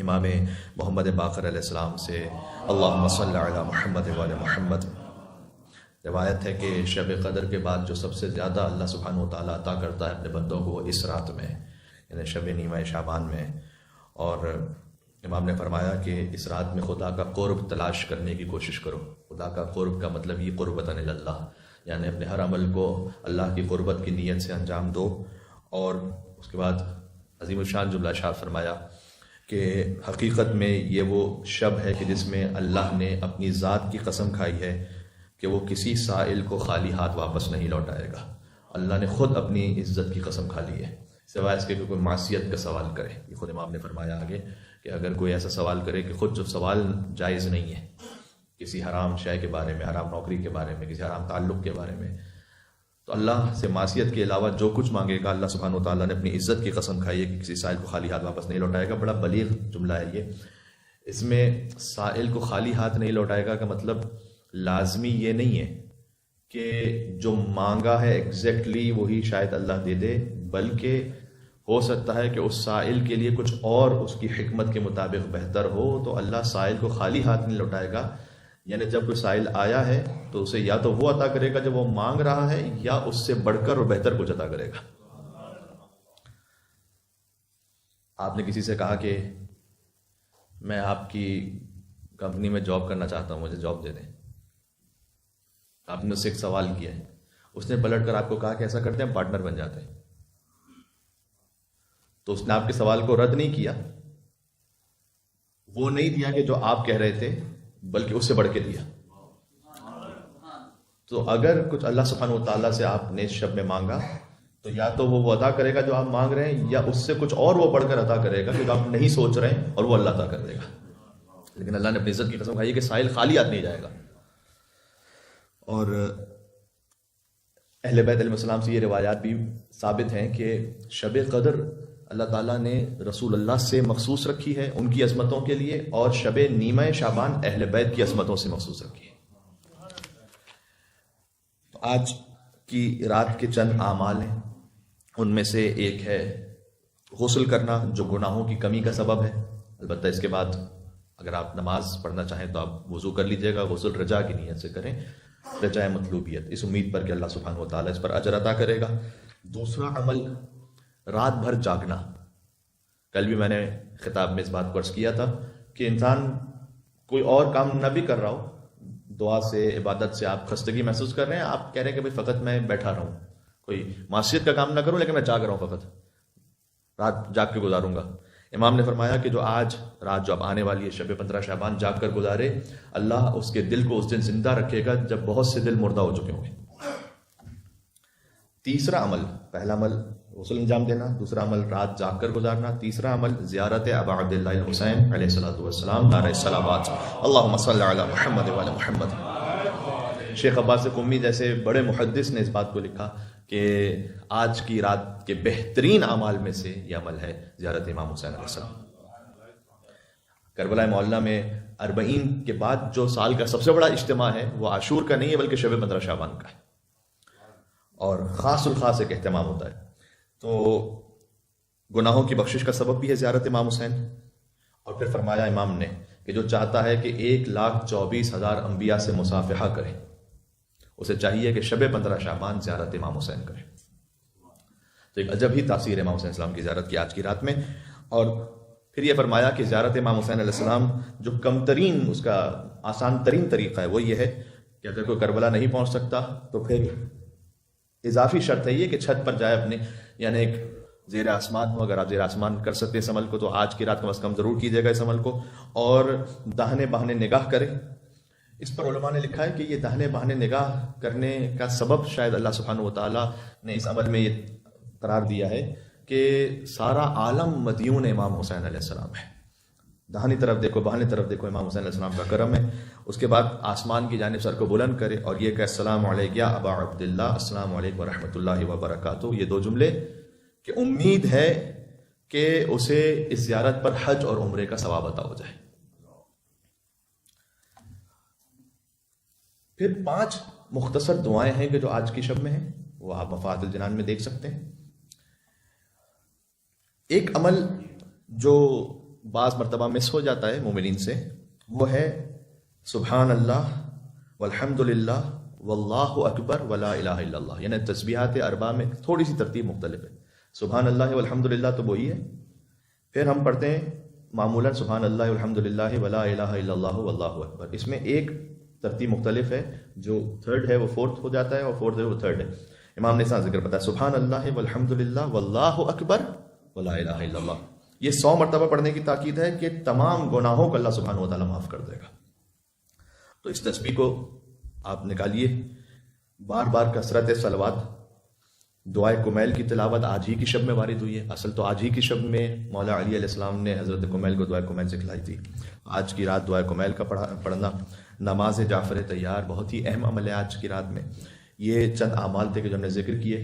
امام محمد باقر علیہ السلام سے اللہم صلی علی محمد وعلی محمد. روایت ہے کہ شب قدر کے بعد جو سب سے زیادہ اللہ سبحانہ و تعالیٰ عطا کرتا ہے اپنے بندوں کو اس رات میں، یعنی شب نیمہ شعبان میں. اور امام نے فرمایا کہ اس رات میں خدا کا قرب تلاش کرنے کی کوشش کرو. خدا کا قرب کا مطلب یہ قربتاً اللہ، یعنی اپنے ہر عمل کو اللہ کی قربت کی نیت سے انجام دو. اور اس کے بعد عظیم الشان جملہ ارشاد فرمایا کہ حقیقت میں یہ وہ شب ہے کہ جس میں اللہ نے اپنی ذات کی قسم کھائی ہے کہ وہ کسی سائل کو خالی ہاتھ واپس نہیں لوٹائے گا. اللہ نے خود اپنی عزت کی قسم کھا لی ہے، سوائے اس کے کہ کوئی معصیت کا سوال کرے. یہ خود امام نے فرمایا آگے کہ اگر کوئی ایسا سوال کرے کہ خود جو سوال جائز نہیں ہے، کسی حرام شے کے بارے میں، حرام نوکری کے بارے میں، کسی حرام تعلق کے بارے میں، تو اللہ سے معصیت کے علاوہ جو کچھ مانگے گا اللہ سبحانہ و تعالیٰ نے اپنی عزت کی قسم کھائی ہے کہ کسی سائل کو خالی ہاتھ واپس نہیں لوٹائے گا. بڑا بلیغ جملہ ہے یہ. اس میں سائل کو خالی ہاتھ نہیں لوٹائے گا کا مطلب لازمی یہ نہیں ہے کہ جو مانگا ہے ایگزیکٹلی وہی شاید اللہ دے دے، بلکہ ہو سکتا ہے کہ اس سائل کے لیے کچھ اور اس کی حکمت کے مطابق بہتر ہو، تو اللہ سائل کو خالی ہاتھ نہیں لوٹائے گا. یعنی جب کوئی سائل آیا ہے تو اسے یا تو وہ عطا کرے گا جب وہ مانگ رہا ہے، یا اس سے بڑھ کر اور بہتر کچھ عطا کرے گا. آپ نے کسی سے کہا کہ میں آپ کی کمپنی میں جاب کرنا چاہتا ہوں، مجھے جاب دے دیں. آپ نے اس سے ایک سوال کیا ہے، اس نے پلٹ کر آپ کو کہا کہ ایسا کرتے ہیں پارٹنر بن جاتے ہیں. تو اس نے آپ کے سوال کو رد نہیں کیا، وہ نہیں دیا کہ جو آپ کہہ رہے تھے، بلکہ اس سے بڑھ کے دیا. تو اگر کچھ اللہ سبحانہ و تعالیٰ سے آپ نے اس شب میں مانگا تو یا تو وہ عطا کرے گا جو آپ مانگ رہے ہیں، یا اس سے کچھ اور وہ بڑھ کر عطا کرے گا کہ جو آپ نہیں سوچ رہے ہیں، اور وہ اللہ عطا کر دے گا. لیکن اللہ نے اپنی عزت کی قسم کھائی ہے کہ سائل خالی ہاتھ نہیں جائے گا. اور اہل بیت علیہ السلام سے یہ روایات بھی ثابت ہیں کہ شب قدر اللہ تعالیٰ نے رسول اللہ سے مخصوص رکھی ہے ان کی عظمتوں کے لیے، اور شب نیمہ شعبان اہل بیت کی عظمتوں سے مخصوص رکھی ہے. تو آج کی رات کے چند اعمال ہیں، ان میں سے ایک ہے غسل کرنا جو گناہوں کی کمی کا سبب ہے. البتہ اس کے بعد اگر آپ نماز پڑھنا چاہیں تو آپ وضو کر لیجئے گا. غسل رجا کی نیت سے کریں، رجائے مطلوبیت، اس امید پر کہ اللہ سبحانہ و تعالیٰ اس پر اجر عطا کرے گا. دوسرا عمل رات بھر جاگنا. کل بھی میں نے خطاب میں اس بات کو عرض کیا تھا کہ انسان کوئی اور کام نہ بھی کر رہا ہو، دعا سے عبادت سے آپ خستگی محسوس کر رہے ہیں، آپ کہہ رہے ہیں کہ بھائی فقط میں بیٹھا رہوں، کوئی معصیت کا کام نہ کروں، لیکن میں جاگ رہا ہوں، فقط رات جاگ کے گزاروں گا. امام نے فرمایا کہ جو آج رات جو اب آنے والی ہے شب 15 شعبان جاگ کر گزارے، اللہ اس کے دل کو اس دن زندہ رکھے گا جب بہت سے دل مردہ ہو چکے ہوں گے. تیسرا عمل، پہلا عمل غسل انجام دینا، دوسرا عمل رات جاگ کر گزارنا، تیسرا عمل زیارت ابا عبداللہ الحسین علیہ السلام نعرہ الصلوات اللہم صلی علی محمد وعلی محمد. شیخ عباس قمی جیسے بڑے محدث نے اس بات کو لکھا کہ آج کی رات کے بہترین اعمال میں سے یہ عمل ہے زیارت امام حسین علیہ السلام. کربلا معلیٰ میں 40 کے بعد جو سال کا سب سے بڑا اجتماع ہے وہ عاشور کا نہیں ہے بلکہ شب 15 شعبان کا ہے، اور خاص الخاص ایک اہتمام ہوتا ہے. تو گناہوں کی بخشش کا سبب بھی ہے زیارت امام حسین. اور پھر فرمایا امام نے کہ جو چاہتا ہے کہ 1,24,000 انبیاء سے مصافحہ کرے، اسے چاہیے کہ شب 15 شعبان زیارت امام حسین کرے. تو ایک عجب ہی تاثیر امام حسین السلام کی زیارت کی آج کی رات میں. اور پھر یہ فرمایا کہ زیارت امام حسین علیہ السلام جو کم ترین، اس کا آسان ترین طریقہ ہے وہ یہ ہے کہ اگر کوئی کربلا نہیں پہنچ سکتا تو پھر اضافی شرط ہے یہ کہ چھت پر جائے اپنے، یعنی ایک زیر آسمان ہو. اگر آپ زیر آسمان کر سکتے اس عمل کو تو آج کی رات کم از کم ضرور کیجیے گا اس عمل کو. اور داہنے باہنے نگاہ کرے. اس پر علماء نے لکھا ہے کہ یہ داہنے باہنے نگاہ کرنے کا سبب شاید اللہ سبحانہ و تعالیٰ نے اس عمل میں یہ قرار دیا ہے کہ سارا عالم مدیون امام حسین علیہ السلام ہے. داہنی طرف دیکھو، باہنی طرف دیکھو، امام حسین علیہ السلام کا کرم ہے. اس کے بعد آسمان کی جانب سر کو بلند کرے اور یہ کہ السلام علیک یا ابا عبداللہ، السلام علیکم ورحمۃ اللہ وبرکاتہ. یہ 2 جملے کہ امید ہے کہ اسے اس زیارت پر حج اور عمرے کا ثواب عطا ہو جائے. پھر 5 مختصر دعائیں ہیں کہ جو آج کی شب میں ہیں، وہ آپ مفاتح الجنان میں دیکھ سکتے ہیں. ایک عمل جو بعض مرتبہ مس ہو جاتا ہے مومنین سے، وہ ہے سبحان اللہ والحمدللہ واللہ اکبر ولا الہ الا اللہ، یعنی تسبیحات اربع میں تھوڑی سی ترتیب مختلف ہے۔ سبحان اللہ والحمدللہ تو وہی ہے، پھر ہم پڑھتے ہیں معمولاً سبحان اللہ والحمدللہ ولا الہ الا اللہ واللہ اکبر، اس میں ایک ترتیب مختلف ہے، جو تھرڈ ہے وہ فورتھ ہو جاتا ہے اور فورتھ ہے وہ تھرڈ ہے۔ امام نے اس ذکر بتایا سبحان اللہ والحمدللہ واللہ اکبر ولا الہ الا اللہ، یہ 100 مرتبہ پڑھنے کی تاکید ہے کہ تمام گناہوں کو اللہ سبحانہ و تعالیٰ معاف کر دے گا۔ تو اس تسبیح کو آپ نکالیے، بار بار کثرت صلوات، دعائے کمیل کی تلاوت آج ہی کی شب میں وارد ہوئی ہے، اصل تو آج ہی کی شب میں مولا علی علیہ السلام نے حضرت کمیل کو دعائے کمیل سکھلائی تھی۔ آج کی رات دعائے کمیل کا پڑھنا، نماز جعفر طیار بہت ہی اہم عمل ہے آج کی رات میں۔ یہ چند اعمال تھے کہ جو ہم نے ذکر کیے۔